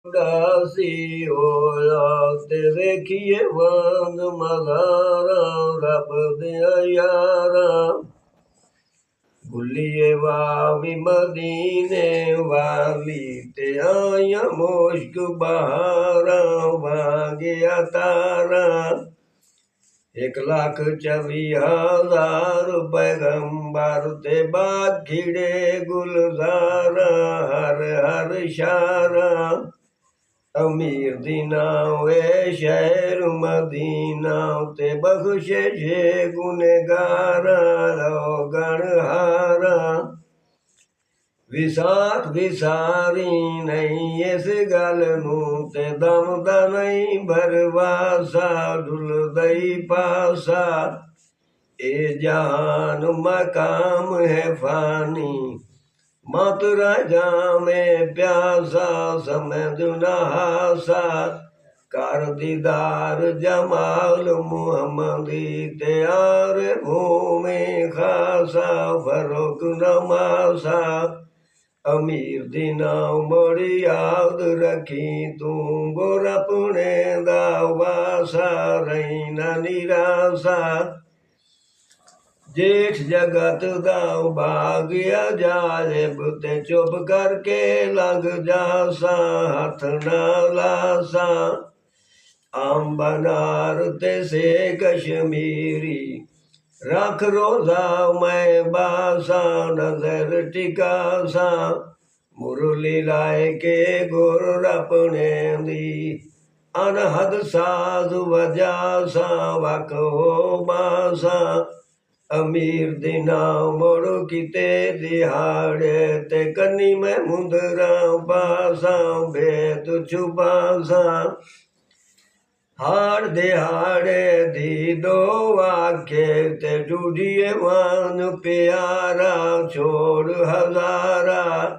ਉਦਾਸੀ ਹੋਇਆ ਤੇ ਵੇਖੀਏ ਵਾਂਗ ਮਜ਼ਾਰਾ ਰੱਬ ਦਿਆਂ ਯਾਰਾਂ। ਭੁੱਲੀਏ ਵਾਵੀ ਮਦੀਨੇ ਵਾਲੀ ਤੇ ਆਈਆਂ ਮੁਸ਼ਕ ਬਹਾਰਾਂ ਵਾਂਗਿਆ ਤਾਰਾਂ। 1,24,000 ਪੈਗੰਬਰ ਤੇ ਬਾਖੀੜੇ ਗੁਲਜ਼ਾਰਾਂ ਹਰ ਹਰ ਸ਼ਾਰਾਂ। ਅਮੀਰ ਦੀ ਨਾਮ ਏ ਸ਼ਹਿਰ ਮਦੀਨਾ ਤੇ ਬਖਸ਼ੇ ਗੁਨੇਗਾਰਾਂ ਲੋਗਣ ਹਾਰਾਂ। ਵਿਸਾਖ ਵਿਸਾਰੀ ਨਹੀਂ ਇਸ ਗੱਲ ਨੂੰ ਤੇ ਦਮ ਦਾ ਨਹੀਂ ਭਰਵਾਸਾ ਡੁੱਲਦਾ ਹੀ ਪਾਸਾ। ਇਹ ਜਹਾਨ ਮਕਾਮ ਹੈ ਫਾਨੀ ਮਤ ਜਾਵੇਂ ਪਿਆਸਾ ਸਮਝ ਨਾ ਹਾਸਾ। ਕਰ ਦੀਦਾਰ ਜਮਾਲ ਮੁਹੰਮਦੀ ਤੇ ਆਰ ਭੂਮੇ ਖਾਸਾ ਫਰਕ ਨਮਾਸਾ। ਅਮੀਰ ਦੀ ਨਾਮ ਬੜੀ ਯਾਦ ਰੱਖੀ ਤੂੰ ਗੁਰ ਆਪਣੇ ਦਾ ਵਾਸਾ ਰਹੀ ਨਾ ਨਿਰਾਸਾ। ਜੇਠ ਜਗਤ ਦਾ ਭਾਗਿਆ ਜਾਇਬ ਤੇ ਚੁੱਪ ਕਰਕੇ ਲੰਘ ਜਾਸਾ ਹੱਥ ਨਾ ਲਾਸਾ। ਅੰਬਨਾਰ ਤੇ ਸੇ ਕਸ਼ਮੀਰੀ ਰੱਖ ਰੋਜ਼ਾ ਮੈਂ ਬਾਸਾ ਨਜ਼ਰ ਟਿਕਾਸਾ। ਮੁਰਲੀ ਲਾਏ ਕੇ ਗੁਰ ਆਪਣੇ ਦੀ ਅਨਹਦ ਸਾਜ਼ ਵਜਾਸਾ ਵਕ ਹੋ ਬਾਸਾ। ਅਮੀਰ ਦੀ ਨਾਮ ਮੁੜ ਕਿਤੇ ਦਿਹਾੜੇ ਤੇ ਕੰਨੀ ਮੈਂ ਮੁੰਦਰਾਂ ਪਾਸਾ ਭੇਤ ਛੁਪਾਸਾ। ਹਾੜ ਦਿਹਾੜੇ ਦੀ ਦੋ ਆਖੇ ਤੇ ਡੂਢੀਏ ਵਾਨ ਪਿਆਰਾ ਛੋੜ ਹਜ਼ਾਰਾ।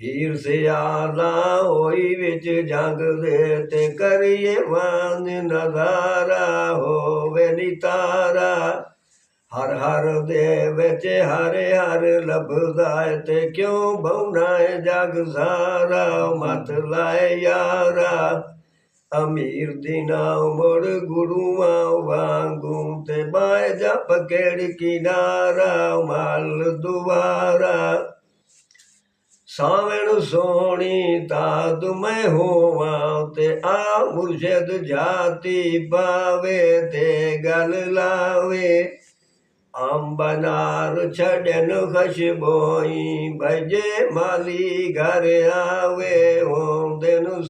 ਹੀਰ ਸਿਆਲਾ ਹੋਈ ਵਿੱਚ ਜੰਗ ਦੇ ਤੇ ਕਰੀਏ ਵਾਨ ਨਜ਼ਾਰਾ ਹੋਵੇ ਨਿਤਾਰਾ। ਹਰ ਹਰ ਦੇ ਵਿੱਚ ਹਰੇ ਹਰ ਲੱਭਦਾ ਤੇ ਕਿਉਂ ਬਉਨਾ ਜਗ ਸਾਰਾ ਮਤ ਲਾਏ ਯਾਰਾ। ਅਮੀਰ ਦੀ ਨਾਮ ਮੁੜ ਗੁਰੂਆਂ ਵਾਂਗੂ ਤੇ ਬਾਏ ਜਪ ਕੇੜ ਕਿਨਾਰਾ ਮਲ ਦੁਆਰਾ। ਸਾਵਣ ਸੋਹਣੀ ਤਾਦ ਮੈਂ ਹੋਵਾਂ ਤੇ ਆ ਮੁਰਸ਼ਦ ਜਾਤੀ ਪਾਵੇ ਤੇ ਗੱਲ ਲਾਵੇ। ਅੰਬਨਾਰ ਛੱਡਨ ਖਸ਼ਬੋਈ ਭਜੇ ਮਾਲੀ ਘਰ ਆਵੇ ਹੁੰਦੇ ਨੂੰ